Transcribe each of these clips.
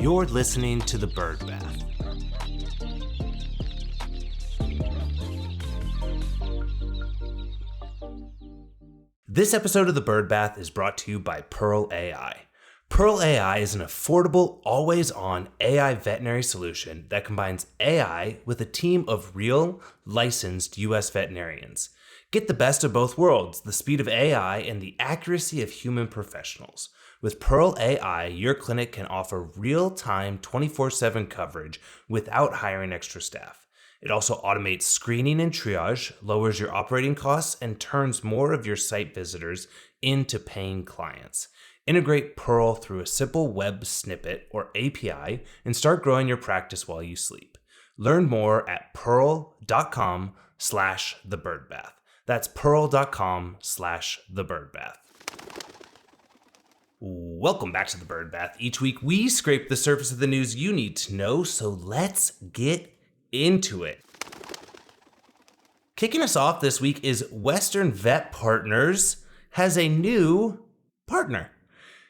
You're listening to The Bird Bath. This episode of The Bird Bath is brought to you by Pearl AI. Pearl AI is an affordable, always-on AI veterinary solution that combines AI with a team of real, licensed U.S. veterinarians. Get the best of both worlds, the speed of AI and the accuracy of human professionals. With Pearl AI, your clinic can offer real-time 24/7 coverage without hiring extra staff. It also automates screening and triage, lowers your operating costs, and turns more of your site visitors into paying clients. Integrate Pearl through a simple web snippet or API and start growing your practice while you sleep. Learn more at pearl.com/thebirdbath. That's pearl.com/thebirdbath. Welcome back to The Bird Bath. Each week we scrape the surface of the news you need to know, so let's get into it. Kicking us off this week is Western Vet Partners has a new partner.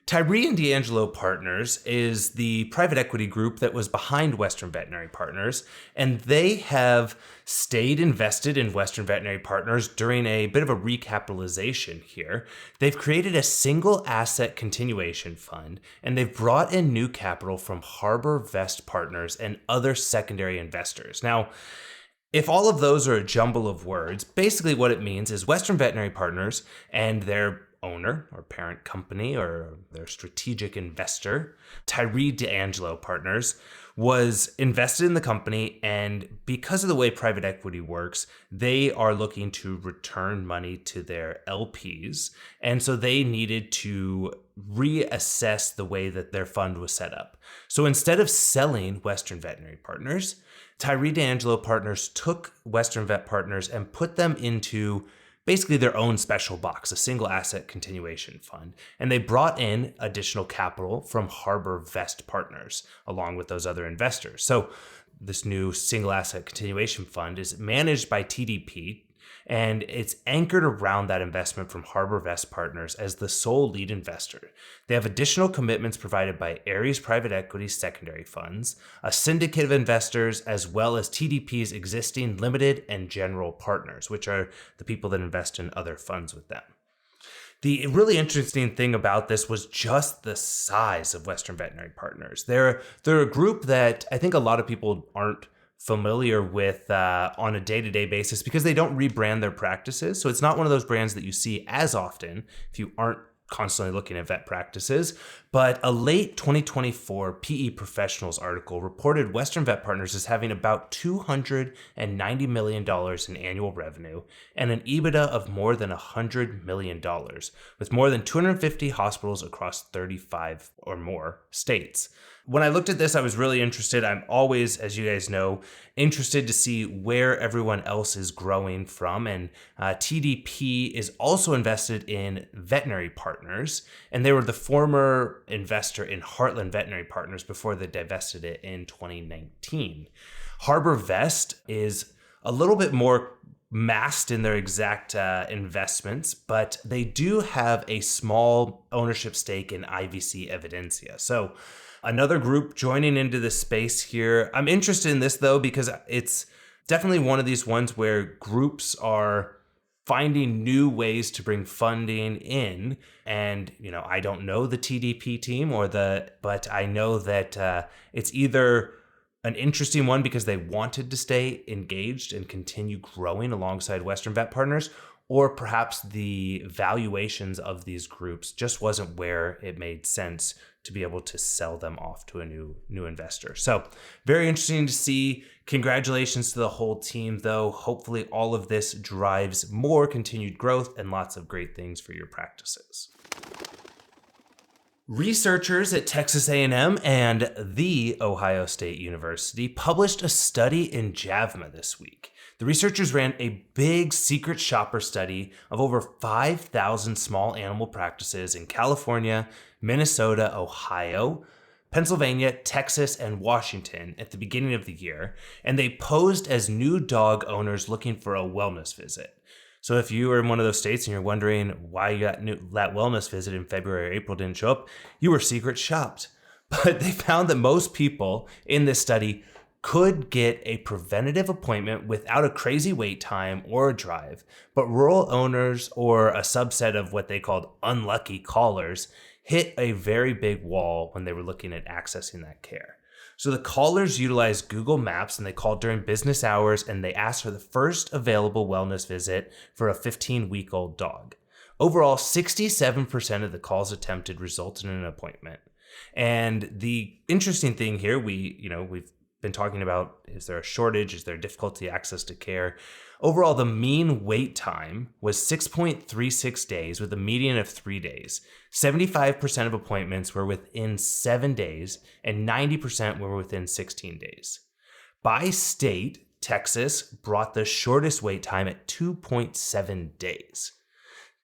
Tyree and D'Angelo Partners is the private equity group that was behind Western Veterinary Partners, and they have stayed invested in Western Veterinary Partners during a bit of a recapitalization here. They've created a single asset continuation fund, and they've brought in new capital from Harbor Vest Partners and other secondary investors. Now, if all of those are a jumble of words, basically what it means is Western Veterinary Partners and their owner or parent company or their strategic investor, Tyree D'Angelo Partners, was invested in the company, and because of the way private equity works, they are looking to return money to their LPs, and so they needed to reassess the way that their fund was set up. So instead of selling Western Veterinary Partners, Tyree D'Angelo Partners took Western Vet Partners and put them into basically their own special box, a single asset continuation fund. And they brought in additional capital from Harbor Vest Partners, along with those other investors. So this new single asset continuation fund is managed by TDP, and it's anchored around that investment from Harbor Vest Partners as the sole lead investor. They have additional commitments provided by Ares Private Equity secondary funds, a syndicate of investors, as well as TDP's existing limited and general partners, which are the people that invest in other funds with them. The really interesting thing about this was just the size of Western Veterinary Partners. They're a group that I think a lot of people aren't familiar with on a day-to-day basis because they don't rebrand their practices. So it's not one of those brands that you see as often if you aren't constantly looking at vet practices. But a late 2024 PE Professionals article reported Western Vet Partners as having about $290 million in annual revenue and an EBITDA of more than $100 million, with more than 250 hospitals across 35 or more states. When I looked at this, I was really interested. I'm always, as you guys know, interested to see where everyone else is growing from. And TDP is also invested in Veterinary Partners, and they were the former investor in Heartland Veterinary Partners before they divested it in 2019. Harbor Vest is a little bit more masked in their exact investments, but they do have a small ownership stake in IVC Evidensia. So another group joining into the space here. I'm interested in this though, because it's definitely one of these ones where groups are finding new ways to bring funding in. And, I don't know the TDP team but I know that it's either an interesting one because they wanted to stay engaged and continue growing alongside Western Vet Partners, or perhaps the valuations of these groups just wasn't where it made sense to be able to sell them off to a new investor. So very interesting to see. Congratulations to the whole team, though. Hopefully all of this drives more continued growth and lots of great things for your practices. Researchers at Texas A&M and The Ohio State University published a study in JAVMA this week. The researchers ran a big secret shopper study of over 5,000 small animal practices in California, Minnesota, Ohio, Pennsylvania, Texas, and Washington at the beginning of the year, and they posed as new dog owners looking for a wellness visit. So if you are in one of those states and you're wondering why you got that wellness visit in February or April didn't show up, you were secret shopped. But they found that most people in this study could get a preventative appointment without a crazy wait time or a drive. But rural owners, or a subset of what they called unlucky callers, hit a very big wall when they were looking at accessing that care. So the callers utilized Google Maps, and they called during business hours, and they asked for the first available wellness visit for a 15-week-old dog. Overall, 67% of the calls attempted resulted in an appointment. And the interesting thing here, we've been talking about, is there a shortage? Is there difficulty access to care? Overall, the mean wait time was 6.36 days with a median of 3 days. 75% of appointments were within 7 days, and 90% were within 16 days. By state, Texas brought the shortest wait time at 2.7 days.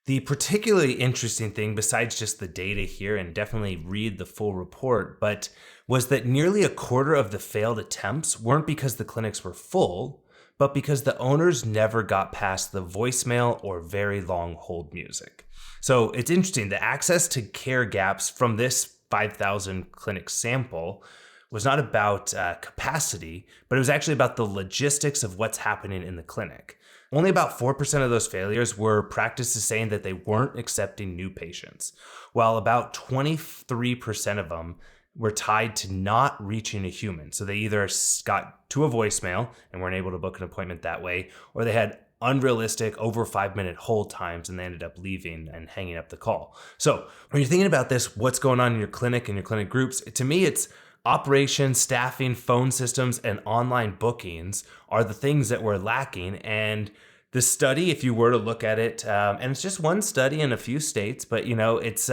The particularly interesting thing, besides just the data here, and definitely read the full report, but was that nearly a quarter of the failed attempts weren't because the clinics were full, but because the owners never got past the voicemail or very long hold music. So it's interesting, the access to care gaps from this 5,000 clinic sample was not about capacity, but it was actually about the logistics of what's happening in the clinic. Only about 4% of those failures were practices saying that they weren't accepting new patients, while about 23% of them were tied to not reaching a human. So they either got to a voicemail and weren't able to book an appointment that way, or they had unrealistic over 5-minute hold times and they ended up leaving and hanging up the call. So when you're thinking about this, what's going on in your clinic and your clinic groups, to me, it's operations, staffing, phone systems, and online bookings are the things that we're lacking. And the study, if you were to look at it, and it's just one study in a few states, but it's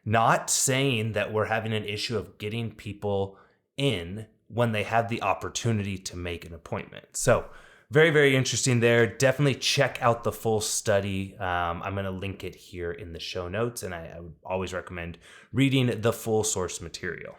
not saying that we're having an issue of getting people in when they have the opportunity to make an appointment. So very, very interesting there. Definitely check out the full study. I'm going to link it here in the show notes, and I would always recommend reading the full source material.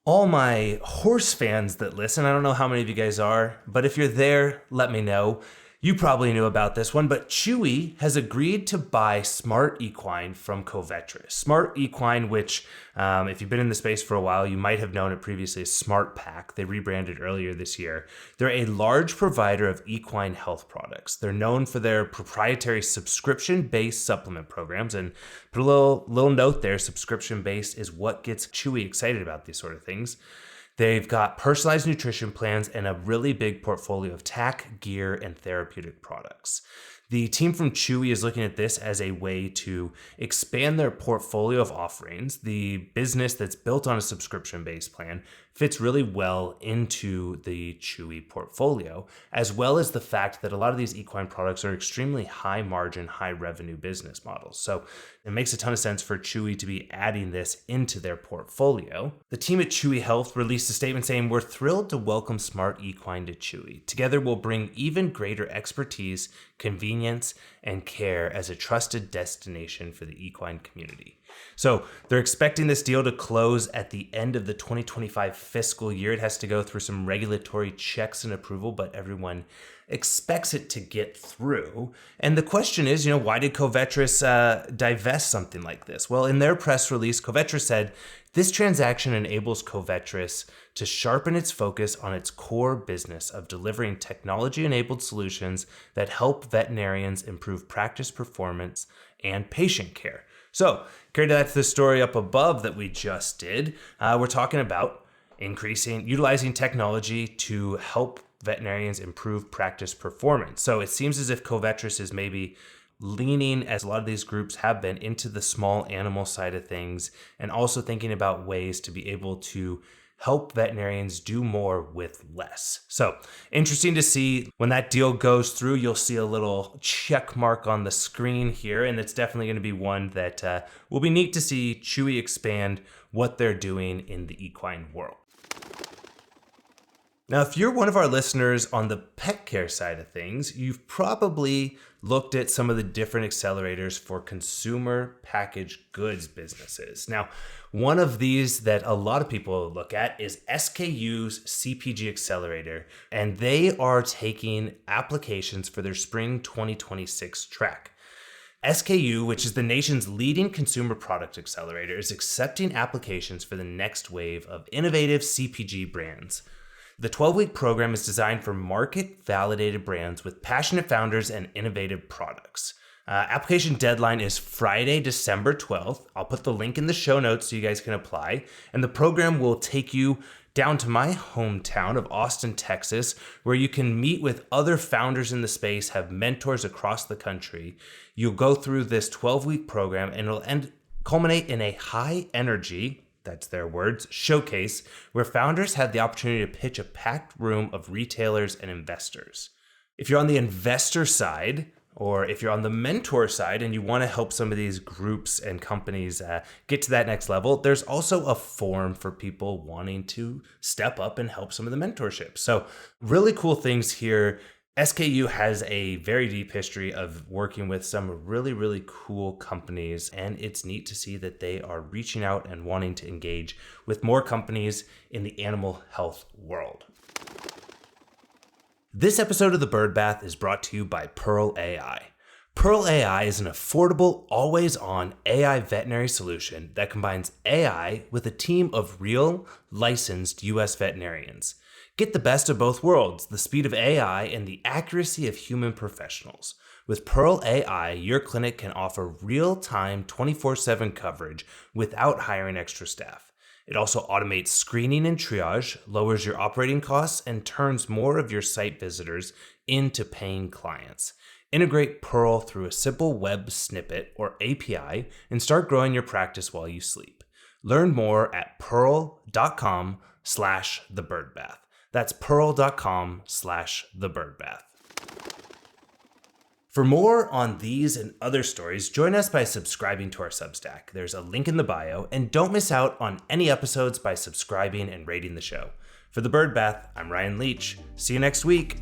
All my horse fans that listen, I don't know how many of you guys are, but if you're there, let me know. You probably knew about this one, but Chewy has agreed to buy SmartEquine from Covetrus. SmartEquine, which if you've been in the space for a while, you might have known it previously as SmartPak. They rebranded earlier this year. They're a large provider of equine health products. They're known for their proprietary subscription-based supplement programs. And put a little note there, subscription-based is what gets Chewy excited about these sort of things. They've got personalized nutrition plans and a really big portfolio of tack, gear, and therapeutic products. The team from Chewy is looking at this as a way to expand their portfolio of offerings. The business that's built on a subscription-based plan fits really well into the Chewy portfolio, as well as the fact that a lot of these equine products are extremely high margin, high revenue business models. So it makes a ton of sense for Chewy to be adding this into their portfolio. The team at Chewy Health released a statement saying, "We're thrilled to welcome SmartEquine to Chewy. Together we'll bring even greater expertise, convenience, and care as a trusted destination for the equine community." So they're expecting this deal to close at the end of the 2025 fiscal year. It has to go through some regulatory checks and approval, but everyone expects it to get through. And the question is, why did Covetrus divest something like this? Well, in their press release, Covetrus said, "This transaction enables Covetrus to sharpen its focus on its core business of delivering technology-enabled solutions that help veterinarians improve practice performance and patient care." So, compared to the story up above that we just did, we're talking about utilizing technology to help veterinarians improve practice performance. So it seems as if Covetrus is maybe leaning, as a lot of these groups have been, into the small animal side of things, and also thinking about ways to be able to help veterinarians do more with less. So interesting to see when that deal goes through. You'll see a little check mark on the screen here, and it's definitely going to be one that will be neat to see Chewy expand what they're doing in the equine world. Now, if you're one of our listeners on the pet care side of things, you've probably looked at some of the different accelerators for consumer packaged goods businesses. Now, one of these that a lot of people look at is SKU's CPG Accelerator, and they are taking applications for their spring 2026 track. SKU, which is the nation's leading consumer product accelerator, is accepting applications for the next wave of innovative CPG brands. The 12-week program is designed for market-validated brands with passionate founders and innovative products. Application deadline is Friday, December 12th. I'll put the link in the show notes so you guys can apply. And the program will take you down to my hometown of Austin, Texas, where you can meet with other founders in the space, have mentors across the country. You'll go through this 12-week program and it'll culminate in a high-energy, that's their words, showcase where founders have the opportunity to pitch a packed room of retailers and investors. If you're on the investor side, or if you're on the mentor side and you want to help some of these groups and companies get to that next level, there's also a forum for people wanting to step up and help some of the mentorship. So really cool things here. SKU has a very deep history of working with some really, really cool companies, and it's neat to see that they are reaching out and wanting to engage with more companies in the animal health world. This episode of The Bird Bath is brought to you by Pearl AI. Pearl AI is an affordable, always-on AI veterinary solution that combines AI with a team of real, licensed U.S. veterinarians. Get the best of both worlds, the speed of AI and the accuracy of human professionals. With Pearl AI, your clinic can offer real-time 24/7 coverage without hiring extra staff. It also automates screening and triage, lowers your operating costs, and turns more of your site visitors into paying clients. Integrate Pearl through a simple web snippet or API and start growing your practice while you sleep. Learn more at pearl.com/thebirdbath. That's pearl.com/thebirdbath. For more on these and other stories, join us by subscribing to our Substack. There's a link in the bio, and don't miss out on any episodes by subscribing and rating the show. For The Bird Bath, I'm Ryan Leach. See you next week.